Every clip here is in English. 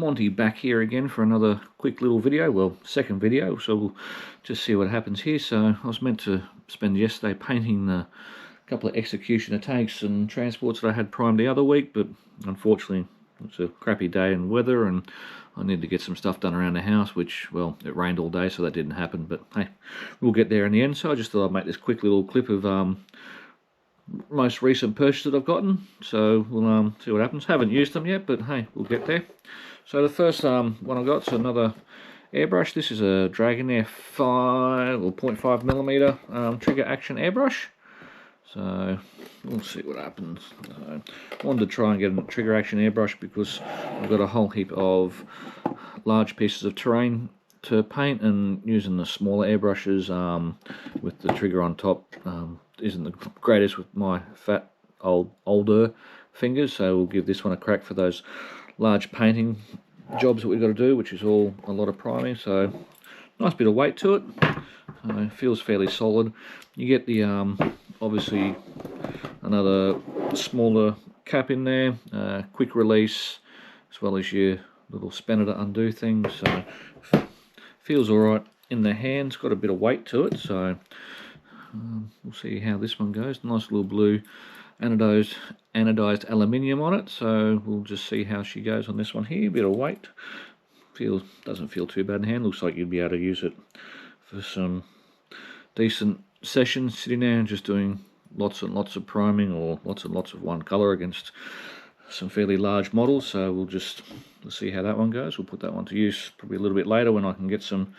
Monty back here again for another quick little video, well, second video, so we'll just see what happens here. So I was meant to spend yesterday painting the couple of executioner tanks and transports that I had primed the other week, but unfortunately it's a crappy day and weather, and I need to get some stuff done around the house, which, well, it rained all day, so that didn't happen, but hey, we'll get there in the end. So I just thought I'd make this quick little clip of most recent purchase that I've gotten, so we'll see what happens. Haven't used them yet, but hey, we'll get there. So the first one I got is another airbrush. This is a Dragonair 5 or 0.5mm trigger action airbrush. So we'll see what happens. I wanted to try and get a trigger action airbrush because I've got a whole heap of large pieces of terrain to paint, and using the smaller airbrushes with the trigger on top isn't the greatest with my fat older fingers, so we'll give this one a crack for those large painting jobs that we've got to do, which is all a lot of priming. So nice bit of weight to it. It feels fairly solid. You get the obviously another smaller cap in there, quick release, as well as your little spanner to undo things. So feels alright in the hands, got a bit of weight to it, so we'll see how this one goes. Nice little blue anodized aluminium on it, so we'll just see how she goes on this one here. A bit of weight, doesn't feel too bad in hand. Looks like you'd be able to use it for some decent sessions, sitting there and just doing lots and lots of priming, or lots and lots of one color against some fairly large models. So we'll see how that one goes. We'll put that one to use probably a little bit later when I can get some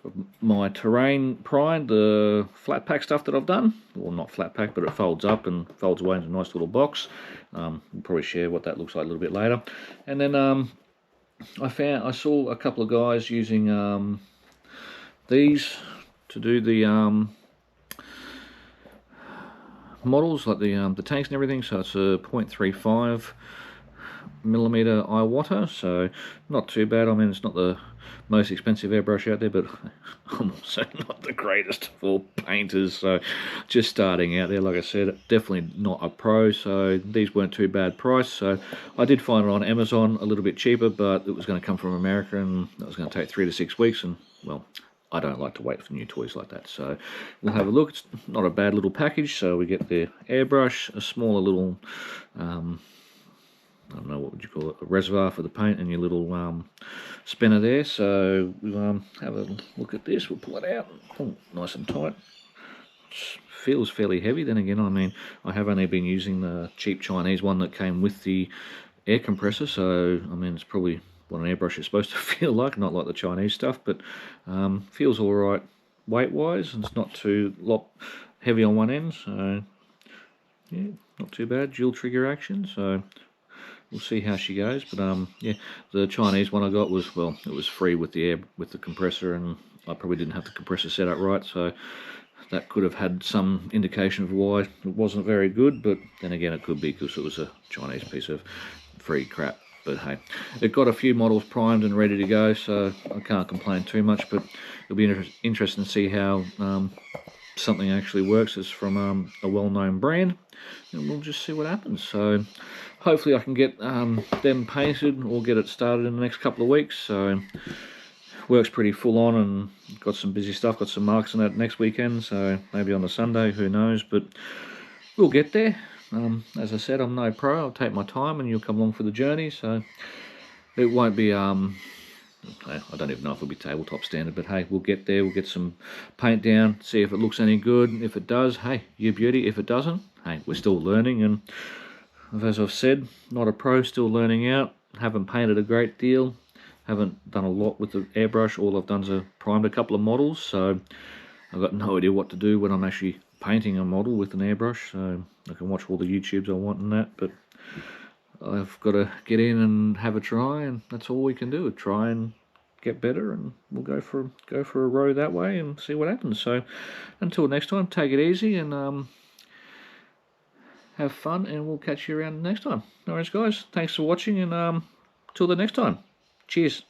of my terrain primed, the flat pack stuff that I've done. Well, not flat pack, but it folds up and folds away into a nice little box. We'll probably share what that looks like a little bit later. And then I saw a couple of guys using these to do the models, like the tanks and everything. So it's a 0.35mm Iwata, so not too bad. I mean, it's not the most expensive airbrush out there, but I'm also not the greatest for painters, so just starting out there. Like I said, definitely not a pro, so these weren't too bad price. So I did find it on Amazon a little bit cheaper, but it was going to come from America, and that was going to take 3 to 6 weeks, and well, I don't like to wait for new toys like that. So we'll have a look. It's not a bad little package. So we get the airbrush, a smaller little I don't know, what would you call it, a reservoir for the paint, and your little spinner there. So we'll have a look at this. We'll pull it out. Oh, nice and tight. It feels fairly heavy. Then again, I mean, I have only been using the cheap Chinese one that came with the air compressor, so I mean, it's probably what an airbrush is supposed to feel like, not like the Chinese stuff, but feels all right weight-wise, and it's not too heavy on one end, so yeah, not too bad. Dual trigger action, so we'll see how she goes. But yeah, the Chinese one I got was, well, it was free with the compressor, and I probably didn't have the compressor set up right, so that could have had some indication of why it wasn't very good. But then again, it could be because it was a Chinese piece of free crap. But hey, it got a few models primed and ready to go, so I can't complain too much. But it'll be interesting to see how something actually works. It's from a well-known brand, and we'll just see what happens. So hopefully I can get them painted or get it started in the next couple of weeks. So work's pretty full on, and got some busy stuff, got some marks on that next weekend, so maybe on the Sunday, who knows, but we'll get there. As I said, I'm no pro. I'll take my time, and you'll come along for the journey. So it won't be I don't even know if it'll be tabletop standard, but hey, we'll get there. We'll get some paint down, see if it looks any good. If it does, hey, you beauty. If it doesn't, hey, we're still learning, and as I've said, not a pro, still learning out. Haven't painted a great deal, haven't done a lot with the airbrush. All I've done is primed a couple of models, so I've got no idea what to do when I'm actually painting a model with an airbrush. So I can watch all the YouTubes I want and that, but I've got to get in and have a try, and that's all we can do, try and get better, and we'll go for a row that way and see what happens. So until next time, take it easy and have fun, and we'll catch you around next time. No worries, guys. Thanks for watching, and till the next time. Cheers.